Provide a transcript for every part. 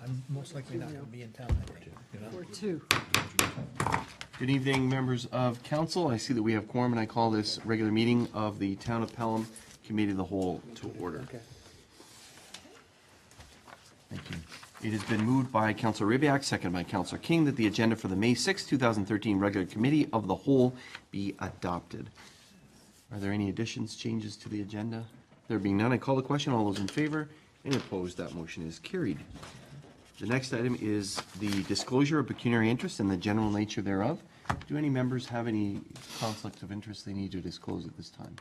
I'm most likely not going to be in town that day. Or two. Good evening, members of council. I see that we have quorum, and I call this regular meeting of the Town of Pelham Committee of the Whole to order. Okay. Thank you. It has been moved by Councilor Rybak, seconded by Councilor King, that the agenda for the May 6, 2013 regular Committee of the Whole be adopted. Are there any additions, changes to the agenda? There being none, I call the question. All those in favor? Any opposed? That motion is carried. The next item is the disclosure of pecuniary interest and the general nature thereof. Do any members have any conflicts of interest they need to disclose at this time?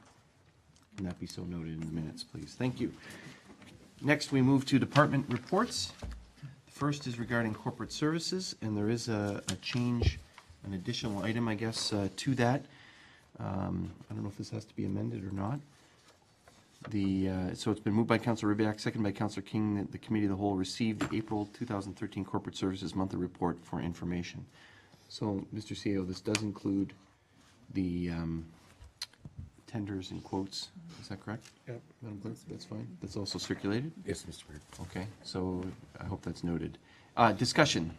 Can that be so noted in the minutes, please? Thank you. Next, we move to department reports. The first is regarding corporate services, and there is a change, an additional item, I guess, to that. I don't know if this has to be amended or not. So it's been moved by Councilor Rybak, seconded by Councilor King, that the Committee of the Whole received the April 2013 Corporate Services Monthly Report for information. So, Mr. CEO, this does include the tenders and quotes. Is that correct? Yep. Madam Clerk, that's fine. That's also circulated? Yes, Mr. Mayor. Okay, so I hope that's noted. Discussion.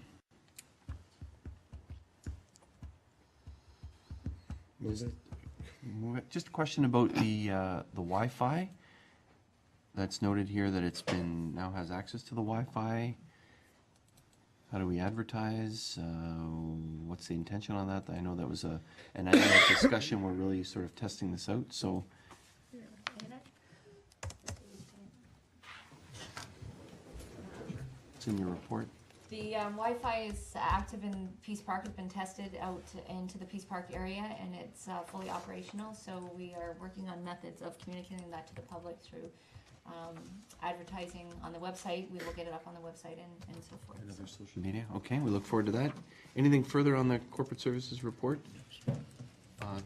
Move it. Just a question about the Wi-Fi. That's noted here that it's been, now has access to the Wi-Fi. How do we advertise? What's the intention on that? I know that was an item of discussion. We're really sort of testing this out, so. It's in your report. The Wi-Fi is active in Peace Park, has been tested out into the Peace Park area, and it's fully operational. So we are working on methods of communicating that to the public through advertising on the website. We will get it up on the website and so forth. And other social media. Okay, we look forward to that. Anything further on the corporate services report?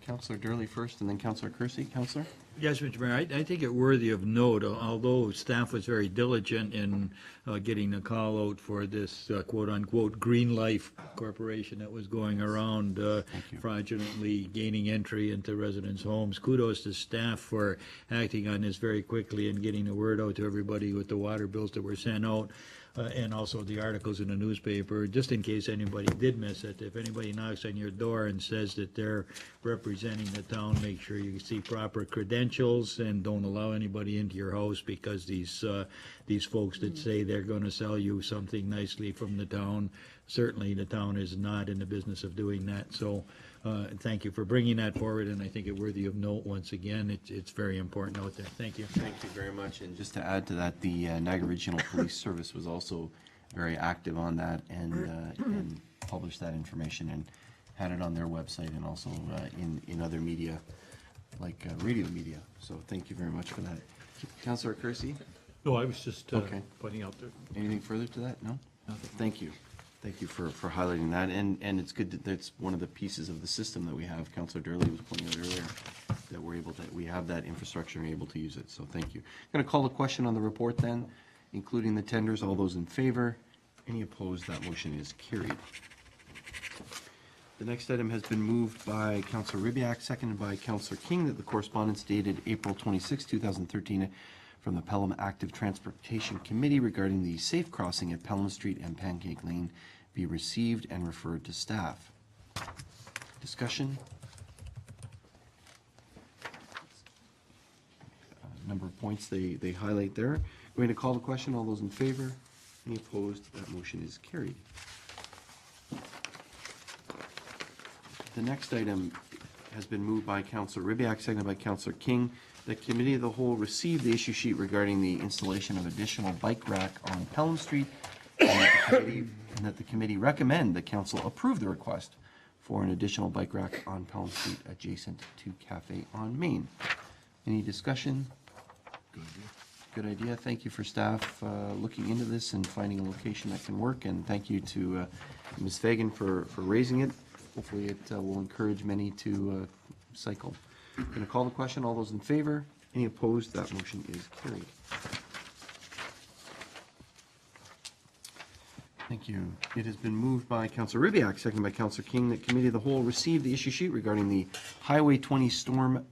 Councillor Durley first, and then Councillor Kersey. Councillor? Yes, Mr. Mayor, I think it worthy of note, although staff was very diligent in getting a call out for this quote-unquote Green Life Corporation that was going around fraudulently gaining entry into residents' homes. Kudos to staff for acting on this very quickly and getting the word out to everybody with the water bills that were sent out. And also the articles in the newspaper, just in case anybody did miss it. If anybody knocks on your door and says that they're representing the town, make sure you see proper credentials and don't allow anybody into your house, because these folks that say they're going to sell you something nicely from the town, certainly the town is not in the business of doing that. So thank you for bringing that forward, and I think it worthy of note once again. It's very important out there. Thank you. Thank you very much. And just to add to that, the Niagara Regional Police Service was also very active on that and published that information and had it on their website and also in other media, like radio media. So thank you very much for that. Councillor Kersey? No, I was just Okay. pointing out that. Anything further to that? No? Nothing. Thank you. Thank you for highlighting that. And it's good that that's one of the pieces of the system that we have. Councillor Durley was pointing out earlier that we have that infrastructure and able to use it. So thank you. I'm going to call the question on the report then, including the tenders. All those in favor? Any opposed? That motion is carried. The next item has been moved by Councillor Rybak, seconded by Councillor King, that the correspondence dated April 26, 2013 from the Pelham Active Transportation Committee regarding the safe crossing at Pelham Street and Pancake Lane be received and referred to staff. Discussion? Number of points they highlight there. Going to call the question. All those in favor? Any opposed? That motion is carried. The next item has been moved by Councillor Rybak, seconded by Councillor King. The Committee of the Whole received the issue sheet regarding the installation of additional bike rack on Pelham Street, and that the committee recommend the council approve the request for an additional bike rack on Pelham Street adjacent to Cafe on Main. Any discussion? Good idea. Thank you for staff looking into this and finding a location that can work, and thank you to Ms. Fagan for raising it. Hopefully it will encourage many to cycle. I'm going to call the question. All those in favor? Any opposed? That motion is carried. Thank you. It has been moved by Councillor Rybak, seconded by Councillor King, that Committee of the Whole received the issue sheet regarding the Highway 20 storm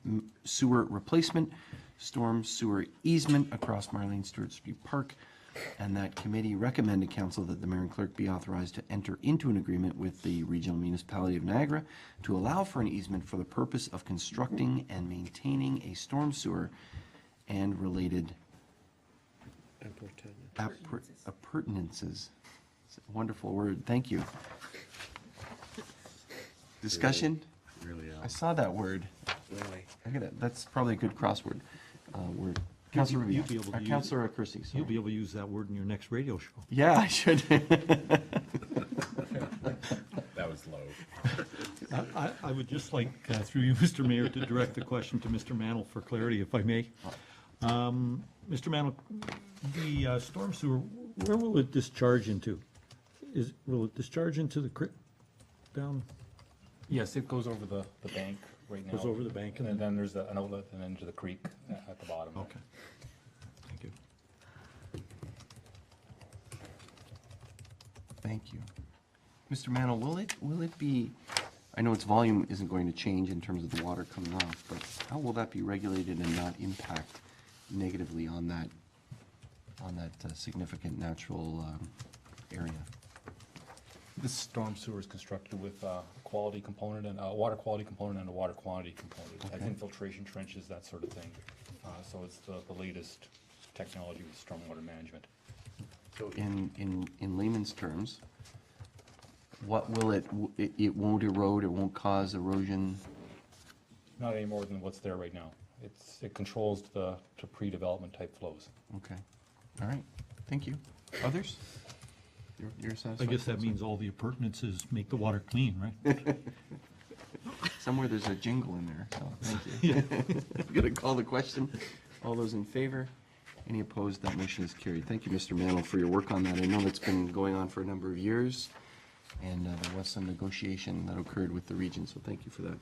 sewer replacement, storm sewer easement across Marlene Stewart Street Park and that committee recommend to council that the mayor and clerk be authorized to enter into an agreement with the regional municipality of Niagara to allow for an easement for the purpose of constructing and maintaining a storm sewer and related appurtenances. It's a wonderful word, thank you. Discussion? Really, I saw that word. Really. That's probably a good crossword word. Councilor You'll Rubio, be able to use- Councilor Kersey, You'll sorry. be able to use that word in your next radio show. Yeah, I should. that was low. I would just like, through you, Mr. Mayor, to direct the question to Mr. Mantle for clarity, if I may. Mr. Mantle, the storm sewer, where will it discharge into? Will it discharge into the creek down? Yes, it goes over the bank right now. Goes over the bank and And then there's an outlet and then to the creek at the bottom. Okay. Thank you. Thank you. Mr. Mantle, will it be, I know its volume isn't going to change in terms of the water coming off, but how will that be regulated and not impact negatively on that significant natural area? This storm sewer is constructed with a quality component and a water quality component and a water quantity component. It has Okay. infiltration trenches, that sort of thing. So it's the latest technology with stormwater management. So in layman's terms, what will it won't erode, it won't cause erosion? Not any more than what's there right now. It controls to pre-development type flows. Okay, all right, thank you. Others? You're I satisfied? guess that means all the appurtenances make the water clean, right? Somewhere there's a jingle in there, so thank you. I'm gonna call the question. All those in favor? Any opposed? That motion is carried. Thank you, Mr. Mantle, for your work on that. I know that's been going on for a number of years, and there was some negotiation that occurred with the region, so thank you for that.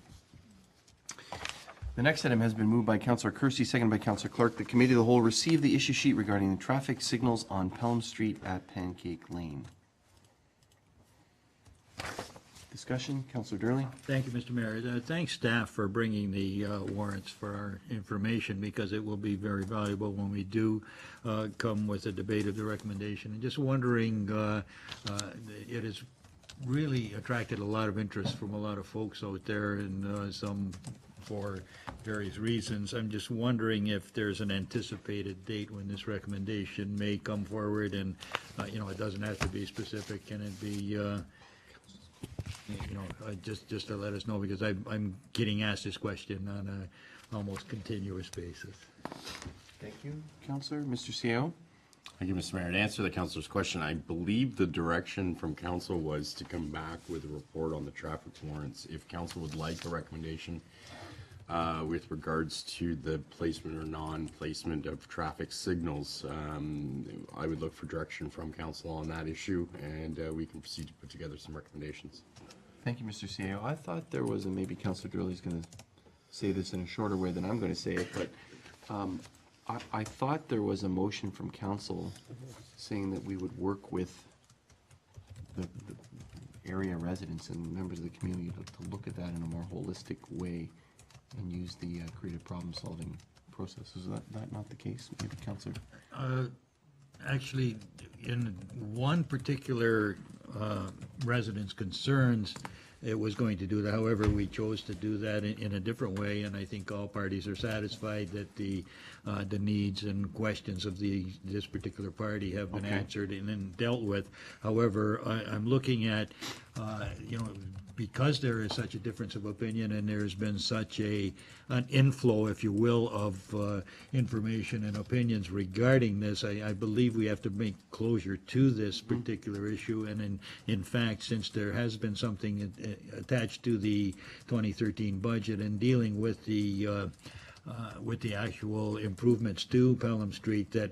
The next item has been moved by Councillor Kersey, seconded by Councillor Clark. The Committee of the Whole received the issue sheet regarding the traffic signals on Pelham Street at Pancake Lane. Discussion, Councillor Durley? Thank you, Mr. Mayor. Thanks, staff, for bringing the warrants for our information, because it will be very valuable when we do come with a debate of the recommendation. And just wondering, it has really attracted a lot of interest from a lot of folks out there, and some for various reasons. I'm just wondering if there's an anticipated date when this recommendation may come forward, and, it doesn't have to be specific. Can it be, just to let us know, because I'm getting asked this question on a almost continuous basis. Thank you. Councillor, Mr. CEO? Thank you, Mr. Mayor. To answer the councilor's question, I believe the direction from council was to come back with a report on the traffic warrants. If council would like a recommendation with regards to the placement or non-placement of traffic signals, I would look for direction from council on that issue, and we can proceed to put together some recommendations. Thank you, Mr. CEO. I thought there was, and maybe Councillor Durley's going to say this in a shorter way than I'm going to say it, but I thought there was a motion from council saying that we would work with the area residents and members of the community to look at that in a more holistic way and use the creative problem-solving process. Is that not the case, maybe, Councillor? Actually, in one particular resident's concerns, it was going to do that. However, we chose to do that in a different way, and I think all parties are satisfied that the needs and questions of this particular party have been answered and then dealt with. However, I'm looking at, because there is such a difference of opinion and there's been such an inflow, if you will, of information and opinions regarding this, I believe we have to make closure to this particular issue. And in fact, since there has been something attached to the 2013 budget and dealing with the actual improvements to Pelham Street, that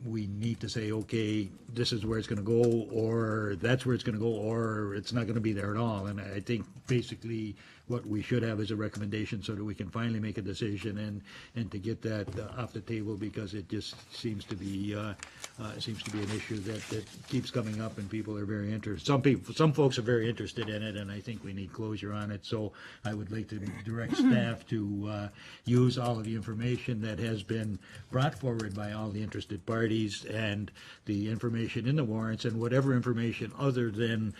we need to say, okay, this is where it's going to go, or that's where it's going to go, or it's not going to be there at all. And I think basically what we should have is a recommendation so that we can finally make a decision and to get that off the table, because it just seems to be an issue that keeps coming up and people are very interested. Some folks are very interested in it, and I think we need closure on it. So I would like to direct staff to use all of the information that has been brought forward by all the interested interested parties and the information in the warrants and whatever information other than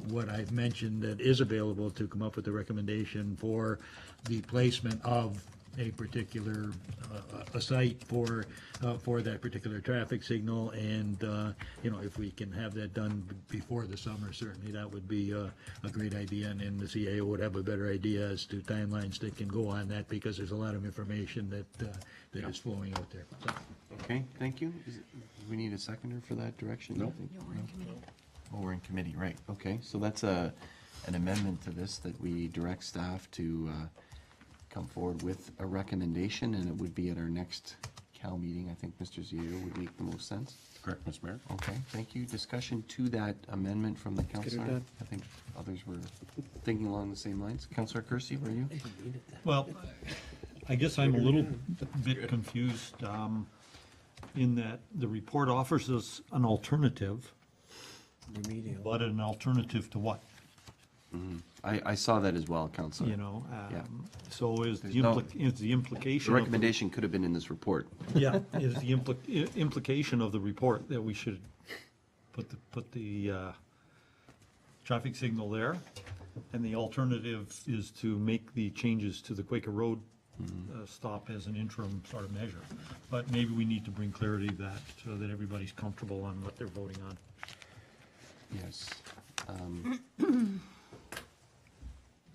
what I've mentioned that is available to come up with a recommendation for the placement of a particular, a site for that particular traffic signal, and, if we can have that done before the summer, certainly that would be a great idea, and the CAO would have a better idea as to timelines that can go on that, because there's a lot of information that is flowing out there. So, Okay, thank you. Do we need a seconder for that direction? No. I think? Oh, we're in committee, right. Okay, so that's an amendment to this, that we direct staff to come forward with a recommendation, and it would be at our next Cal meeting. I think Mr. Zio would make the most sense. Correct, Mr. Mayor? Okay, thank you. Discussion to that amendment from the councillor. done. I think others were thinking along the same lines. Councillor Kersey, were you? Well, I guess I'm a little bit confused in that the report offers us an alternative, Remedial. but an alternative to what? I saw that as well, councillor. Yeah. So is There's no- is the The implication of the recommendation could have been in this report. Yeah, is the implication of the report that we should put the traffic signal there, and the alternative is to make the changes to the Quaker Road stop as an interim sort of measure. But maybe we need to bring clarity to that, so that everybody's comfortable on what they're voting on. Yes.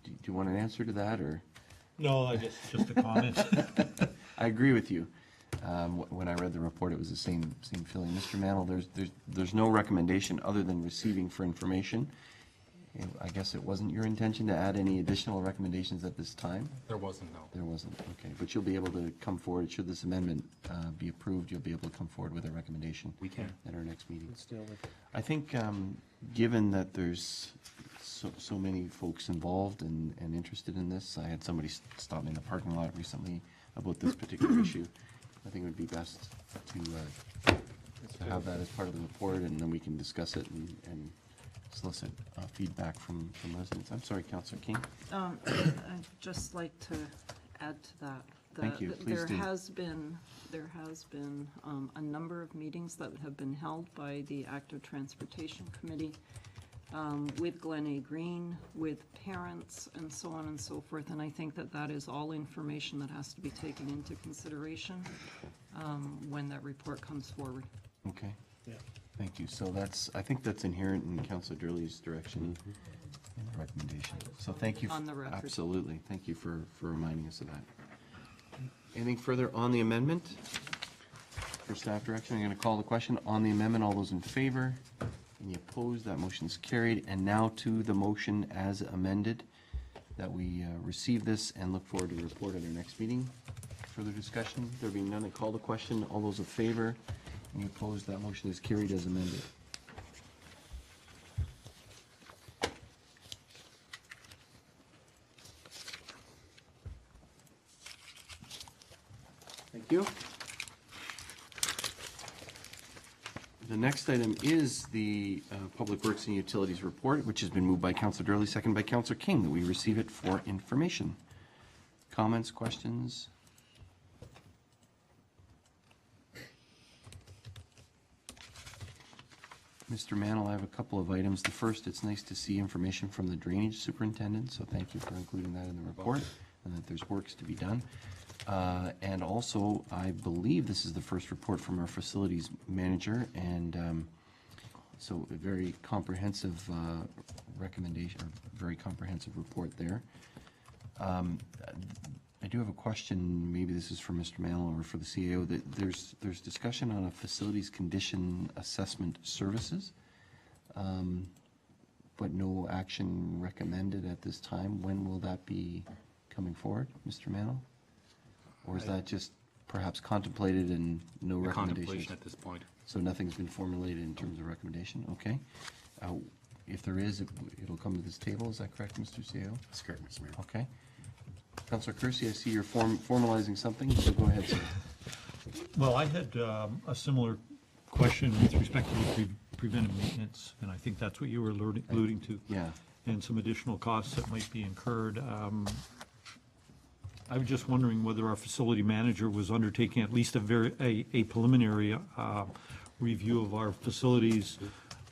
Do you want an answer to that, or? No, I guess just a comment. I agree with you. When I read the report, it was the same feeling. Mr. Mantle, there's no recommendation other than receiving for information. I guess it wasn't your intention to add any additional recommendations at this time? There wasn't, no. There wasn't, okay. But you'll be able to come forward, should this amendment be approved, you'll be able to come forward with a recommendation. We can. At our next meeting. Still with I think, given that there's so many folks involved and interested in this, I had somebody stop me in the parking lot recently about this particular issue. I think it would be best to have that as part of the report, and then we can discuss it and solicit feedback from residents. I'm sorry, Councillor King. I'd just like to add to that. Thank you. Please There do. has been a number of meetings that have been held by the Active Transportation Committee with Glen A. Green, with parents, and so on and so forth. And I think that is all information that has to be taken into consideration when that report comes forward. Okay. Thank you. So I think that's inherent in Councillor Durley's direction and recommendation. So thank you. On the record. Absolutely. Thank you for reminding us of that. Anything further on the amendment? For staff direction, I'm going to call the question on the amendment. All those in favor? Any opposed? That motion's carried. And now to the motion as amended, that we receive this and look forward to the report at our next meeting. Further discussion? There being none, I call the question. All those in favor? Any opposed? That motion is carried as amended. Thank you. The next item is the Public Works and Utilities Report, which has been moved by Councillor Durley, seconded by Councillor King, that we receive it for information. Comments, questions? Mr. Mantle, I have a couple of items. The first, it's nice to see information from the drainage superintendent, so thank you for including that in the report, and that there's works to be done. And also, I believe this is the first report from our facilities manager, and so a very comprehensive recommendation, or very comprehensive report there. I do have a question, maybe this is for Mr. Mantle or for the CAO, that there's discussion on a facilities condition assessment services, but no action recommended at this time. When will that be coming forward, Mr. Mantle? Or is that just perhaps contemplated and no recommendations? Contemplation at this point. So nothing's been formulated in terms of recommendation, okay? If there is, it'll come to this table, is that correct, Mr. CAO? That's correct, Mr. Mayor. Okay. Councillor Kersey, I see you're formalizing something, so go ahead, sir. Well, I had a similar question with respect to the preventive maintenance, and I think that's what you were alluding to. Yeah. And some additional costs that might be incurred. I was just wondering whether our facility manager was undertaking at least a preliminary review of our facilities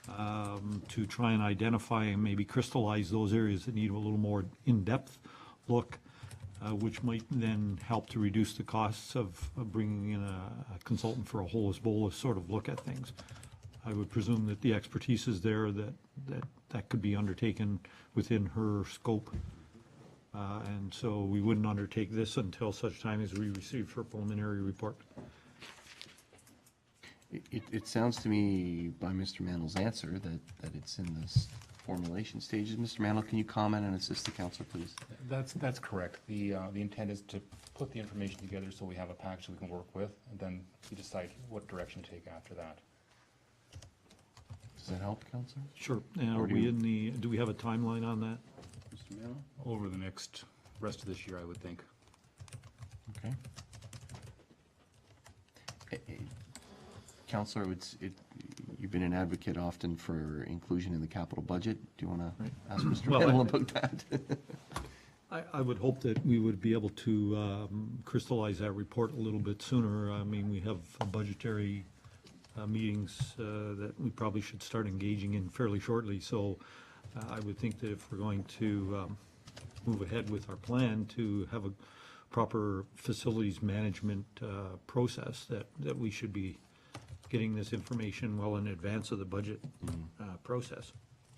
to try and identify and maybe crystallize those areas that need a little more in-depth look, which might then help to reduce the costs of bringing in a consultant for a bolus sort of look at things. I would presume that the expertise is there, that could be undertaken within her scope. And so we wouldn't undertake this until such time as we receive her preliminary report. It sounds to me by Mr. Mantle's answer that it's in this formulation stages. Mr. Mantle, can you comment and assist the council, please? That's correct. The intent is to put the information together so we have a package we can work with, and then we decide what direction to take after that. Does that help, Councillor? Sure. And Or are do we you- do we have a timeline on that? Mr. Mantle? Over the next rest of this year, I would think. Okay. Councillor, you've been an advocate often for inclusion in the capital budget. Do you want to ask Mr. Well, Mantle about that? I would hope that we would be able to crystallize that report a little bit sooner. I mean, we have budgetary meetings that we probably should start engaging in fairly shortly. So I would think that if we're going to move ahead with our plan to have a proper facilities management process, that we should be getting this information well in advance of the budget process.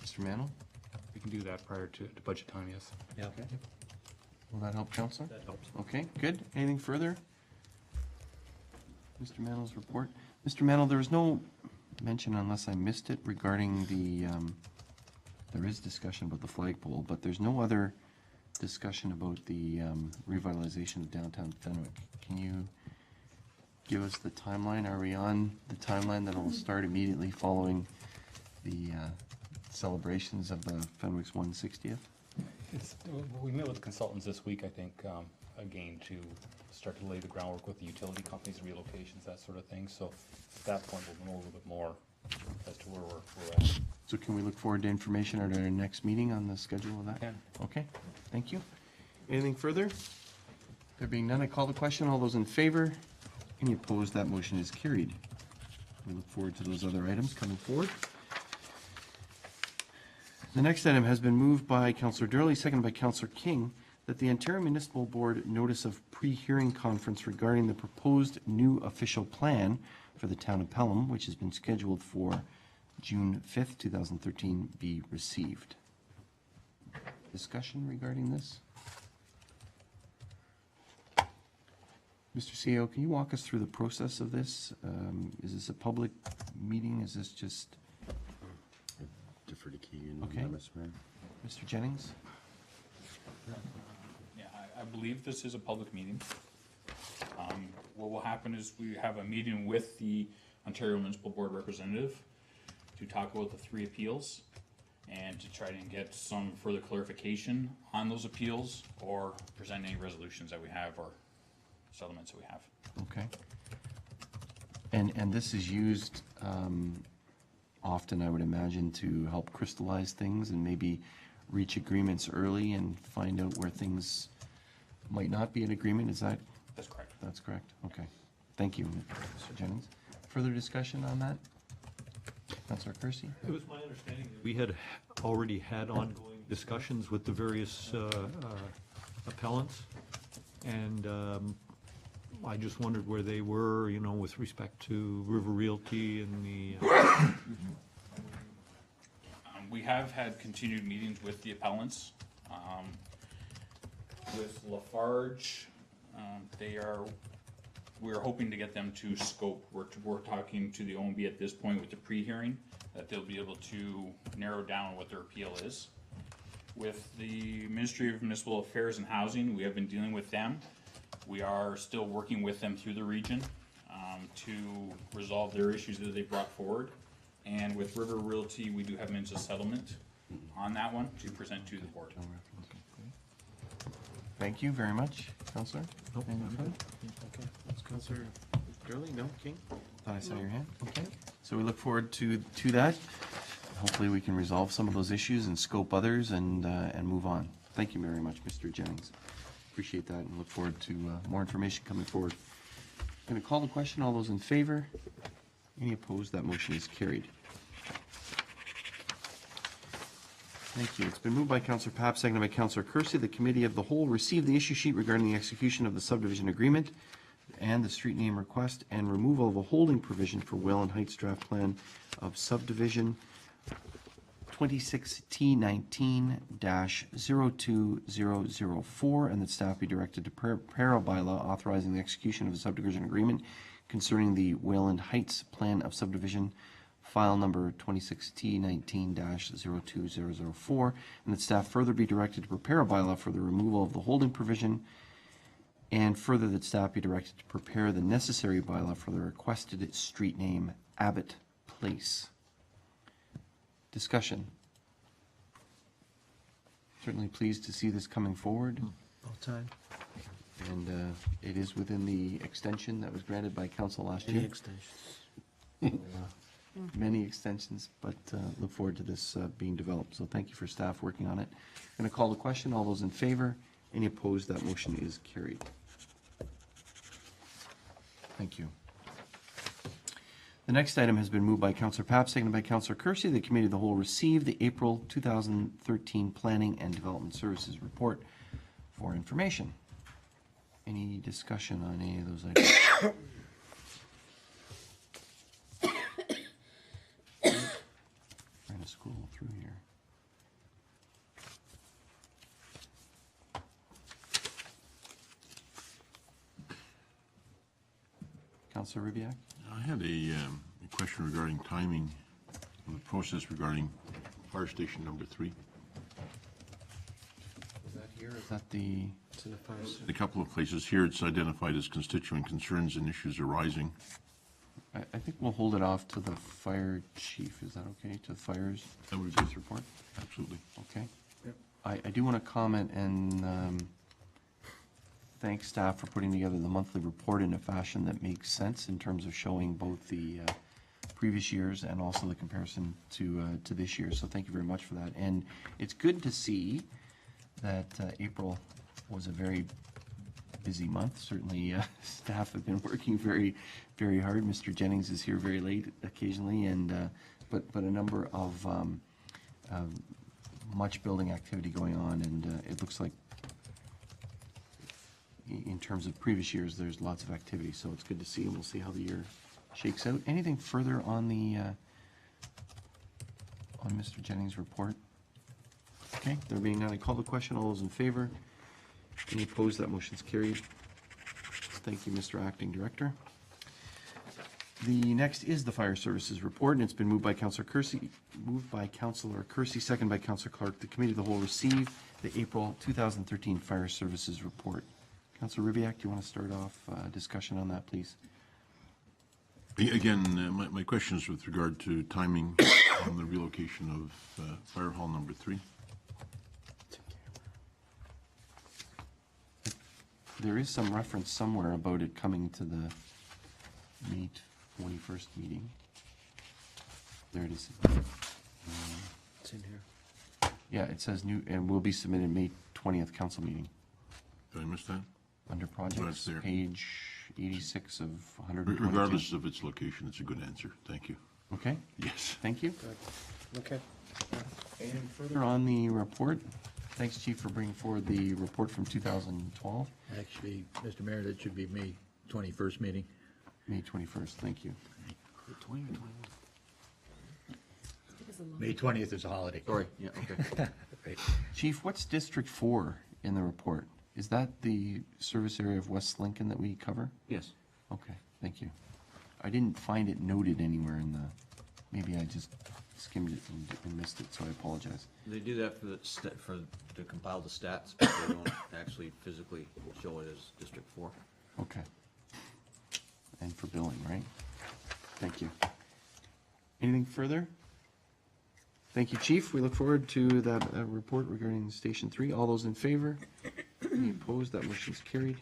Mr. Mantle? We can do that prior to budget time, yes. Yeah. Will that help, Councillor? That helps. Okay, good. Anything further? Mr. Mantle's report. Mr. Mantle, there was no mention, unless I missed it, regarding the, there is discussion about the flagpole, but there's no other discussion about the revitalization of downtown Fenwick. Can you give us the timeline? Are we on the timeline that will start immediately following the celebrations of the Fenwick's 160th? We met with the consultants this week, I think, again, to start to lay the groundwork with the utility companies, relocations, that sort of thing. So at that point, we'll know a little bit more as to where we're at. So can we look forward to information at our next meeting on the schedule of that? Can. Okay, thank you. Anything further? There being none, I call the question. All those in favor? Any opposed? That motion is carried. We look forward to those other items coming forward. The next item has been moved by Councillor Durley, seconded by Councillor King, that the Ontario Municipal Board notice of pre-hearing conference regarding the proposed new official plan for the town of Pelham, which has been scheduled for June 5th, 2013, be received. Discussion regarding this? Mr. CEO, can you walk us through the process of this? Is this a public meeting? Is this just, Defer to Keegan. Okay. Mr. Mayor. Mr. Jennings? Yeah, I believe this is a public meeting. What will happen is we have a meeting with the Ontario Municipal Board representative to talk about the 3 appeals and to try and get some further clarification on those appeals or present any resolutions that we have or settlements that we have. Okay. And this is used often, I would imagine, to help crystallize things and maybe reach agreements early and find out where things might not be in agreement. Is that? That's correct. That's correct. Okay. Thank you, Mr. Jennings. Further discussion on that? Councillor Kersey? It was my understanding that we had already had ongoing discussions with the various appellants, and I just wondered where they were, you know, with respect to River Realty and the... We have had continued meetings with the appellants. With Lafarge, we're hoping to get them to scope. We're talking to the OMB at this point with the pre-hearing, that they'll be able to narrow down what their appeal is. With the Ministry of Municipal Affairs and Housing, we have been dealing with them. We are still working with them through the region to resolve their issues that they brought forward. And with River Realty, we do have means of settlement on that one to present to the board. Thank you very much, Councillor. Nope. Any further? Okay. Councillor Durley? No? King? Thought I saw your hand. Okay. So we look forward to that. Hopefully we can resolve some of those issues and scope others and move on. Thank you very much, Mr. Jennings. Appreciate that and look forward to more information coming forward. Going to call the question. All those in favor? Any opposed? That motion is carried. Thank you. It's been moved by Councillor Papp, seconded by Councillor Kersey. The Committee of the Whole received the issue sheet regarding the execution of the subdivision agreement and the street name request and removal of a holding provision for Whalen Heights draft plan of subdivision 26T19-02004, and that staff be directed to prepare a bylaw authorizing the execution of the subdivision agreement concerning the Wayland Heights plan of subdivision, file number 26T19-02004, and that staff further be directed to prepare a bylaw for the removal of the holding provision, and further that staff be directed to prepare the necessary bylaw for the requested street name, Abbott Place. Discussion. Certainly pleased to see this coming forward. All time. And it is within the extension that was granted by council last Any year. extensions? Many extensions, but look forward to this being developed. So thank you for staff working on it. Going to call the question. All those in favor? Any opposed? That motion is carried. Thank you. The next item has been moved by Councillor Papp, seconded by Councillor Kersey. The Committee of the Whole received the April 2013 Planning and Development Services Report for information. Any discussion on any of those items? Trying to scroll through here. Councillor Ribbiak? I had a question regarding timing of the process regarding fire station number 3. Is that here? Is that the? It's in the fire. A couple of places here, it's identified as constituent concerns and issues arising. I think we'll hold it off to the fire chief. Is that okay? To the fires? That would be Chief's report? absolutely. Okay. Yep. I do want to comment and thank staff for putting together the monthly report in a fashion that makes sense in terms of showing both the previous years and also the comparison to this year. So thank you very much for that. And it's good to see that April was a very busy month. Certainly staff have been working very, very hard. Mr. Jennings is here very late occasionally, and but a number of much building activity going on, and it looks like in terms of previous years, there's lots of activity, so it's good to see, and we'll see how the year shakes out. Anything further on the on Mr. Jennings' report? Okay, there being none, I call the question. All those in favor? Any opposed? That motion's carried. Thank you, Mr. Acting Director. The next is the Fire Services Report, and it's been moved by Councillor Kersey, second by Councillor Clark. The Committee of the Whole received the April 2013 Fire Services Report. Councillor Ribbiak, do you want to start off discussion on that, please? Again, my question is with regard to timing on the relocation of Fire Hall number 3. There is some reference somewhere about it coming to the May 21st meeting. There it is. It's in here. Yeah, it says new, and will be submitted May 20th council meeting. Did I miss that? Under projects, That's there. page 86 of 122. Regardless of its location, it's a good answer. Thank you. Okay, Yes. thank you. Good. Okay. And further on the report, thanks, Chief, for bringing forward the report from 2012, Actually, Mr. Mayor, that should be May 21st meeting. May 21st. Thank you. May 20th is a holiday. Sorry, yeah, okay. Chief, what's District 4 in the report? Is that the service area of West Lincoln that we cover? Yes. Okay, thank you. I didn't find it noted anywhere in the, maybe I just skimmed it and missed it, so I apologize. They do that to compile the stats, but they don't actually physically show it as District 4. Okay. And for billing, right? Thank you. Anything further? Thank you, Chief. We look forward to that report regarding Station 3. All those in favor? Any opposed? That motion is carried.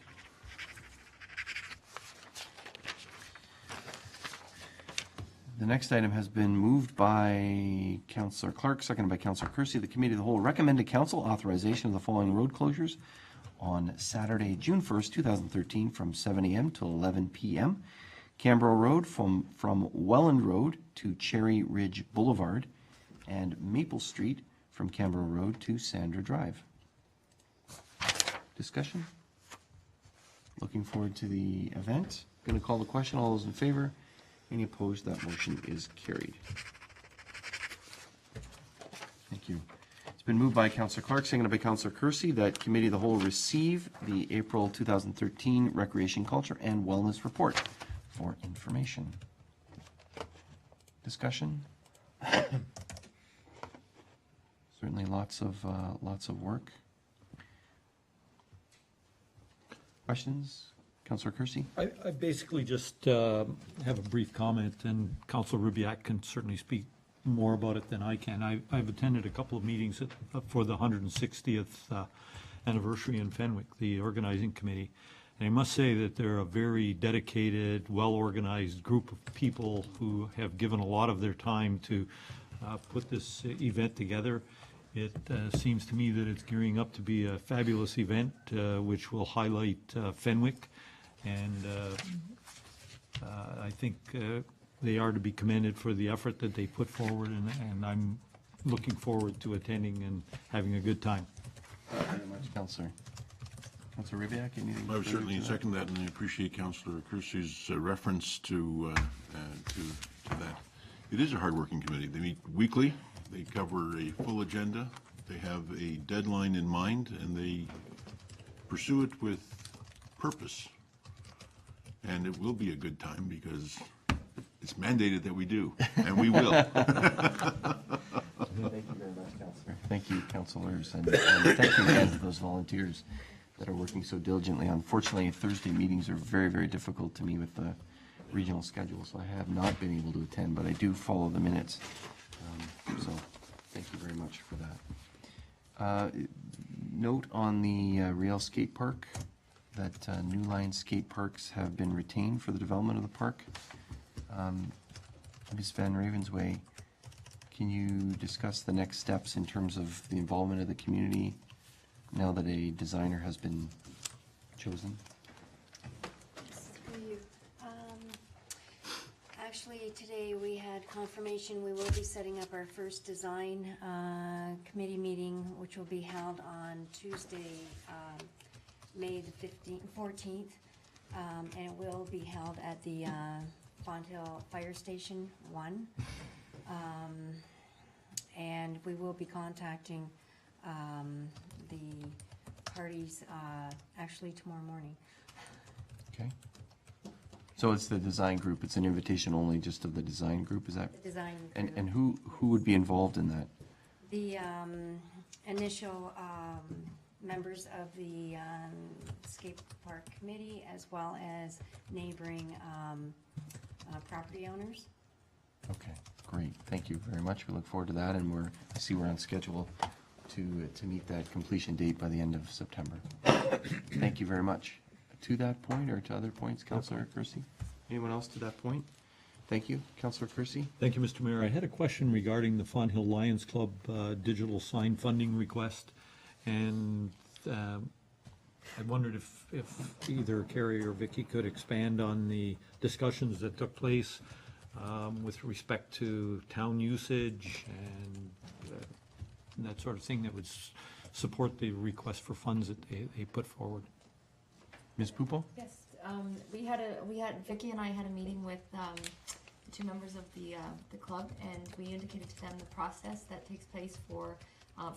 The next item has been moved by Councillor Clark, seconded by Councillor Kersey. The Committee of the Whole recommended Council authorization of the following road closures on Saturday, June 1st, 2013, from 7 a.m. till 11 p.m. Canberra Road from Welland Road to Cherry Ridge Boulevard, and Maple Street from Canberra Road to Sandra Drive. Discussion? Looking forward to the event. Going to call the question. All those in favor? Any opposed? That motion is carried. Thank you. It's been moved by Councillor Clark, seconded by Councillor Kersey, that Committee of the Whole receive the April 2013 Recreation, Culture, and Wellness Report for information. Discussion? Certainly lots of work. Questions? Councillor Kersey? I basically just have a brief comment, and Councillor Rubiak can certainly speak more about it than I can. I've attended a couple of meetings for the 160th anniversary in Fenwick, the organizing committee. And I must say that they're a very dedicated, well-organized group of people who have given a lot of their time to put this event together. It seems to me that it's gearing up to be a fabulous event, which will highlight Fenwick. And I think they are to be commended for the effort that they put forward, and I'm looking forward to attending and having a good time. Thank you very much, Councillor. Councillor Ribiak, anything? I would further certainly to that? second that, and I appreciate Councillor Kersey's reference to that. It is a hardworking committee. They meet weekly. They cover a full agenda. They have a deadline in mind, and they pursue it with purpose. And it will be a good time because it's mandated that we do, and we will. Thank you very much, Councillor. Thank you, councillors, and thank you again to those volunteers that are working so diligently. Unfortunately, Thursday meetings are very, very difficult to me with the regional schedule, so I have not been able to attend, but I do follow the minutes. So thank you very much for that. Note on the Rail Skate Park that New Line skate parks have been retained for the development of the park. Ms. Van Ravensway, can you discuss the next steps in terms of the involvement of the community now that a designer has been chosen? Actually, today we had confirmation we will be setting up our first design committee meeting, which will be held on Tuesday, May the 14th, and it will be held at the Font Hill Fire Station 1. And we will be contacting the parties actually tomorrow morning. Okay. So it's the design group, it's an invitation only just of the design group, is that? The design And group. and who would be involved in that? The initial members of the skate park committee, as well as neighboring property owners. Okay, great, thank you very much. We look forward to that, and I see we're on schedule to meet that completion date by the end of September. Thank you very much. To that point, or to other points, Councillor Kersey? Anyone else to that point? Thank you, Councillor Kersey. Thank you, Mr. Mayor. I had a question regarding the Font Hill Lions Club digital sign funding request, and I wondered if either Carrie or Vicky could expand on the discussions that took place with respect to town usage and that sort of thing that would support the request for funds that they put forward. Ms. Pupo? Yes, Vicky and I had a meeting with the two members of the club, and we indicated to them the process that takes place for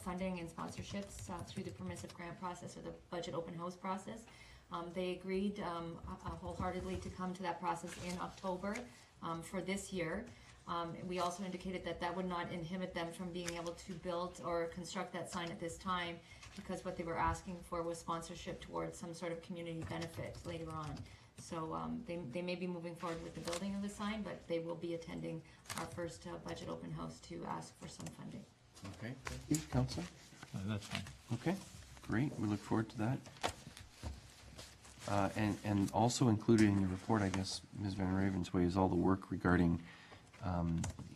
funding and sponsorships through the permissive grant process or the budget open house process. They agreed wholeheartedly to come to that process in October for this year. We also indicated that that would not inhibit them from being able to build or construct that sign at this time, because what they were asking for was sponsorship towards some sort of community benefit later on. So they may be moving forward with the building of the sign, but they will be attending our first budget open house to ask for some funding. Okay, thank you, Councillor. That's fine. Okay, great, we look forward to that. And also included in your report, I guess, Ms. Van Ravensway, is all the work regarding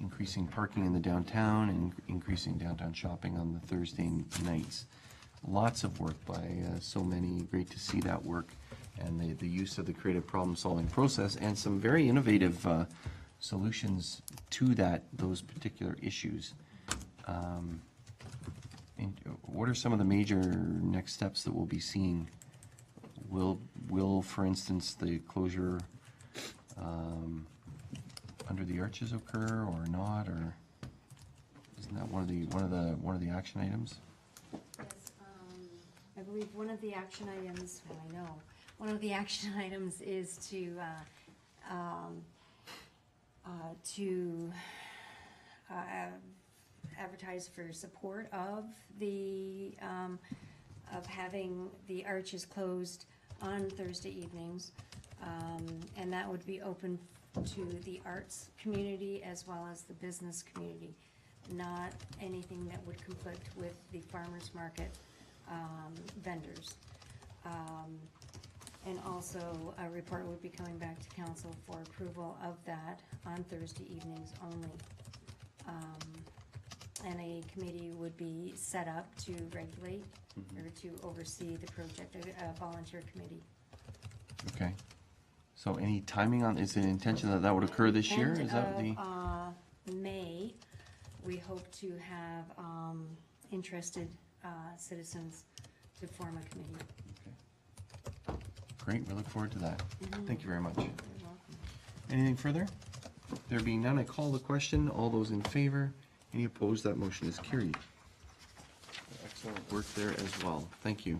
increasing parking in the downtown and increasing downtown shopping on the Thursday nights. Lots of work by so many. Great to see that work and the use of the creative problem-solving process and some very innovative solutions to those particular issues. And what are some of the major next steps that we'll be seeing? Will, for instance, the closure under the arches occur or not, or isn't that one of the action items? Yes, I believe one of the action items, well, I know, one of the action items is to advertise for support of the, of having the arches closed on Thursday evenings. And that would be open to the arts community as well as the business community, not anything that would conflict with the farmers market vendors. And also, a report would be coming back to council for approval of that on Thursday evenings only. And a committee would be set up to regulate or to oversee the project, a volunteer committee. Okay. So any timing on, is it intention that would occur this year? Is that the? May, we hope to have interested citizens to form a committee. Great, we look forward to that. Thank you very much. You're welcome. Anything further? There being none, I call the question. All those in favor? Any opposed? That motion is carried. Excellent work there as well. Thank you.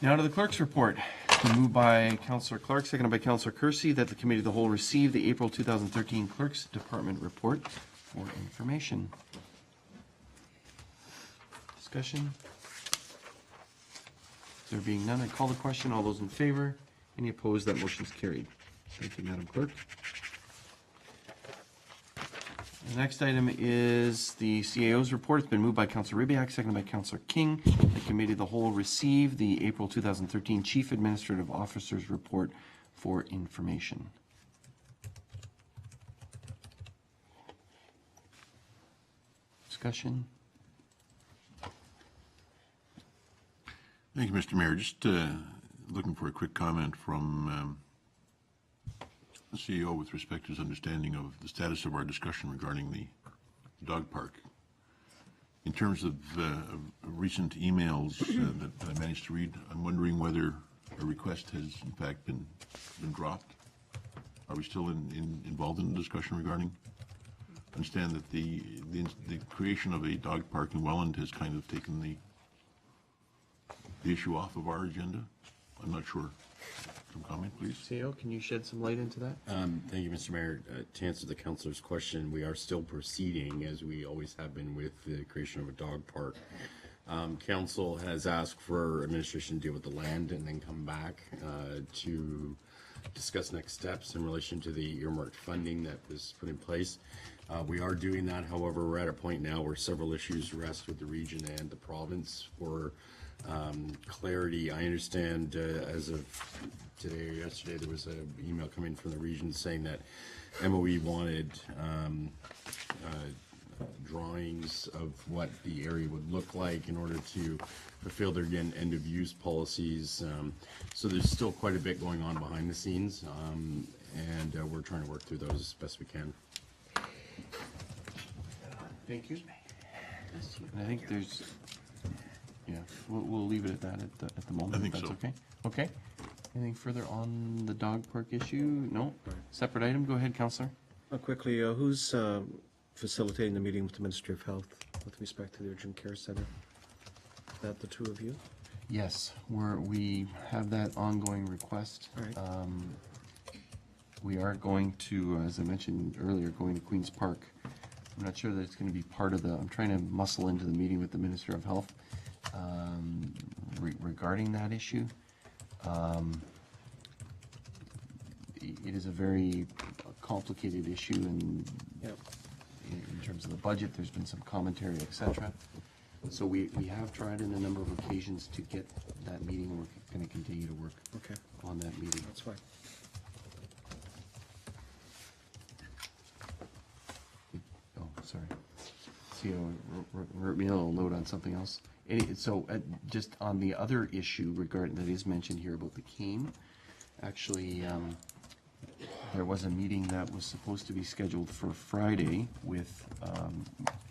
Now to the clerk's report. Moved by Councillor Clark, seconded by Councillor Kersey, that the Committee of the Whole receive the April 2013 Clerk's Department report for information. Discussion? There being none, I call the question. All those in favor? Any opposed? That motion is carried. Thank you, Madam Clerk. The next item is the CAO's report. It's been moved by Councillor Ribbiak, seconded by Councillor King. The Committee of the Whole receive the April 2013 Chief Administrative Officer's report for information. Discussion? Thank you, Mr. Mayor. Just looking for a quick comment from the CEO with respect to his understanding of the status of our discussion regarding the dog park. In terms of recent emails that I managed to read, I'm wondering whether a request has in fact been dropped. Are we still involved in the discussion regarding? I understand that the creation of a dog park in Welland has kind of taken the issue off of our agenda. I'm not sure. Some comment, please. CEO, can you shed some light into that? Thank you, Mr. Mayor. To answer the councillor's question, we are still proceeding, as we always have been, with the creation of a dog park. Council has asked for administration to deal with the land and then come back to discuss next steps in relation to the earmarked funding that was put in place. We are doing that. However, we're at a point now where several issues rest with the region and the province for clarity. I understand as of today or yesterday there was an email coming from the region saying that MOE wanted drawings of what the area would look like in order to fulfill their end of use policies. So there's still quite a bit going on behind the scenes, and we're trying to work through those as best we can. Thank you. And I think there's, yeah, we'll leave it at that at the moment. I think if that's so. okay. Okay. Anything further on the dog park issue? No? Separate item? Go ahead, Councillor. Quickly, who's facilitating the meeting with the Ministry of Health with respect to the Urgent Care Center? Is that the two of you? Yes, we have that ongoing request. All right. We are going to, as I mentioned earlier, going to Queen's Park. I'm not sure that it's going to be part of the, I'm trying to muscle into the meeting with the Minister of Health regarding that issue. It is a very complicated issue, and Yep. in terms of the budget, there's been some commentary, etc. So we have tried on a number of occasions to get that meeting, and we're going to continue to work Okay, on that meeting. that's fine. Oh, sorry. CEO, wrote me a little note on something else. So just on the other issue regarding, that is mentioned here about the cane, actually, there was a meeting that was supposed to be scheduled for Friday with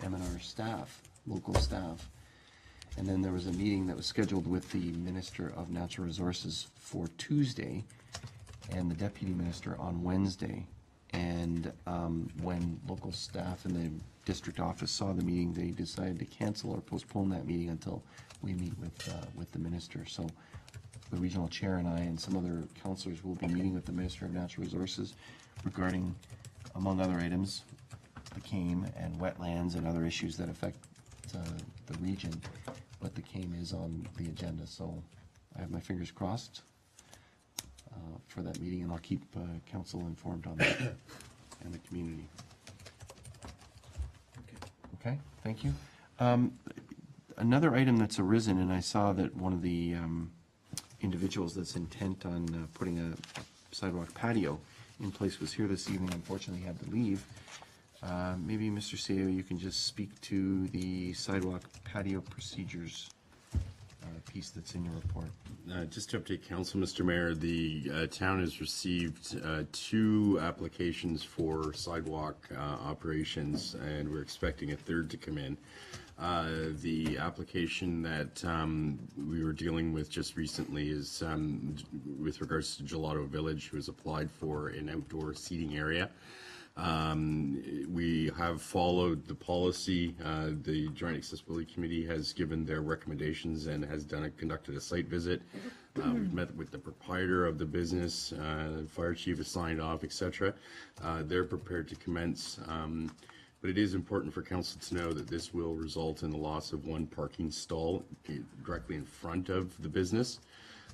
M&R staff, local staff. And then there was a meeting that was scheduled with the Minister of Natural Resources for Tuesday and the Deputy Minister on Wednesday. And when local staff in the district office saw the meeting, they decided to cancel or postpone that meeting until we meet with the minister. So the regional chair and I and some other councillors will be meeting with the Minister of Natural Resources regarding, among other items, the cane and wetlands and other issues that affect the region. But the cane is on the agenda, so I have my fingers crossed for that meeting, and I'll keep council informed on that and the community. Okay, thank you. Another item that's arisen, and I saw that one of the individuals that's intent on putting a sidewalk patio in place was here this evening, unfortunately had to leave. Maybe Mr. Seo, you can just speak to the sidewalk patio procedures piece that's in your report. Just to update council, Mr. Mayor, the town has received 2 applications for sidewalk operations, and we're expecting a third to come in. The application that we were dealing with just recently is with regards to Gelato Village, who has applied for an outdoor seating area. We have followed the policy. The Joint Accessibility Committee has given their recommendations and has conducted a site visit. We've met with the proprietor of the business, fire chief has signed off, etc. They're prepared to commence. But it is important for council to know that this will result in the loss of 1 parking stall directly in front of the business.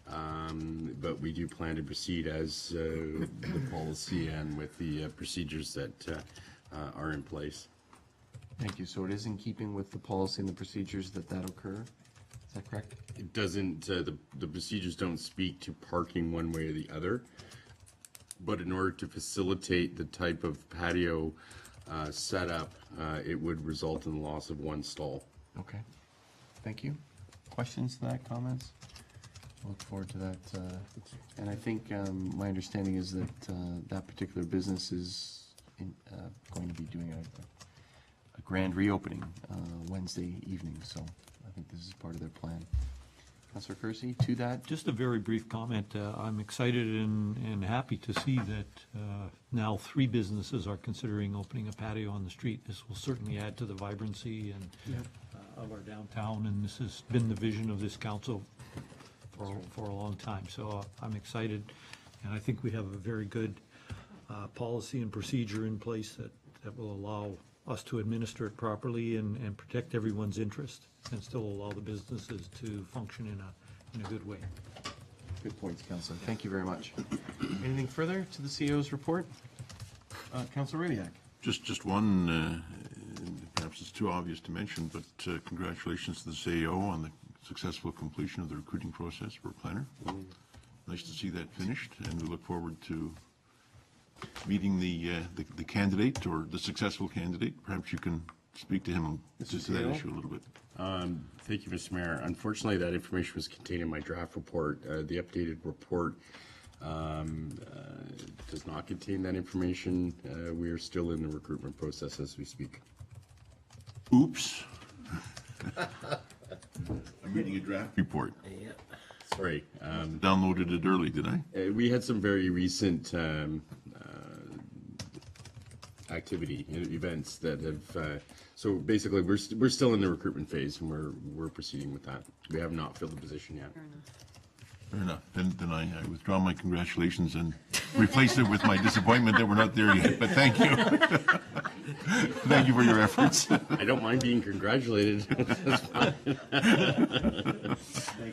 But we do plan to proceed as the policy and with the procedures that are in place. Thank you. So it is in keeping with the policy and the procedures that occur? Is that correct? It doesn't, the procedures don't speak to parking one way or the other, but in order to facilitate the type of patio setup, it would result in the loss of 1 stall. Okay. Thank you. Questions to that, comments? Look forward to that. And I think my understanding is that that particular business is going to be doing a grand reopening Wednesday evening, so I think this is part of their plan. Councillor Kersey, to that? Just a very brief comment. I'm excited and happy to see that now 3 businesses are considering opening a patio on the street. This will certainly add to the vibrancy and of our downtown, and this has been the vision of this council for a long time. So I'm excited, and I think we have a very good policy and procedure in place that will allow us to administer it properly and protect everyone's interest and still allow the businesses to function in a good way. Good points, Councillor. Thank you very much. Anything further to the CEO's report? Councillor Rabiak. Just one, perhaps it's too obvious to mention, but congratulations to the CEO on the successful completion of the recruiting process for a planner. Nice to see that finished, and we look forward to meeting the candidate or the successful candidate. Perhaps you can speak to him to that issue a little bit. Thank you, Mr. Mayor. Unfortunately, that information was contained in my draft report. The updated report does not contain that information. We are still in the recruitment process as we speak. Oops. I'm reading a draft report. Sorry. Downloaded it early, did I? We had some very recent activity events that have. So basically, we're still in the recruitment phase, and we're proceeding with that. We have not filled the position yet. Fair enough. Then I withdraw my congratulations and replace it with my disappointment that we're not there yet. But thank you. Thank you for your efforts. I don't mind being congratulated. Thank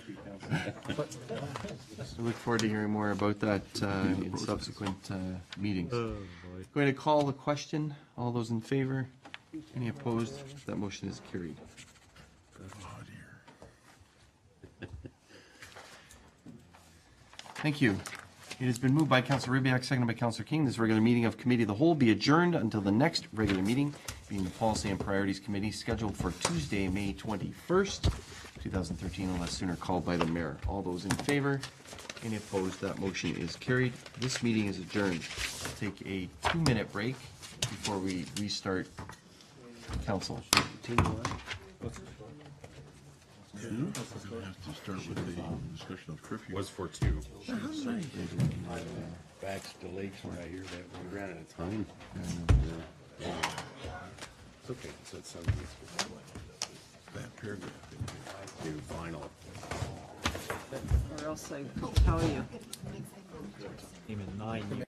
you, Councillor. So look forward to hearing more about that in subsequent meetings. Going to call the question. All those in favor? Any opposed? That motion is carried. Thank you. It has been moved by Councillor Ribbiak, seconded by Councillor King. This regular meeting of Committee of the Whole be adjourned until the next regular meeting being the Policy and Priorities Committee, scheduled for Tuesday, May 21st, 2013, unless sooner called by the mayor. All those in favor? Any opposed? That motion is carried. This meeting is adjourned. We'll take a 2-minute break before we restart council. We're going to have to start with the discussion of curfew. Was for 2. Backs to lakes when I hear that. We ran out of time. It's okay. So it's That paragraph. do final. Or else I tell you. Even 9 years.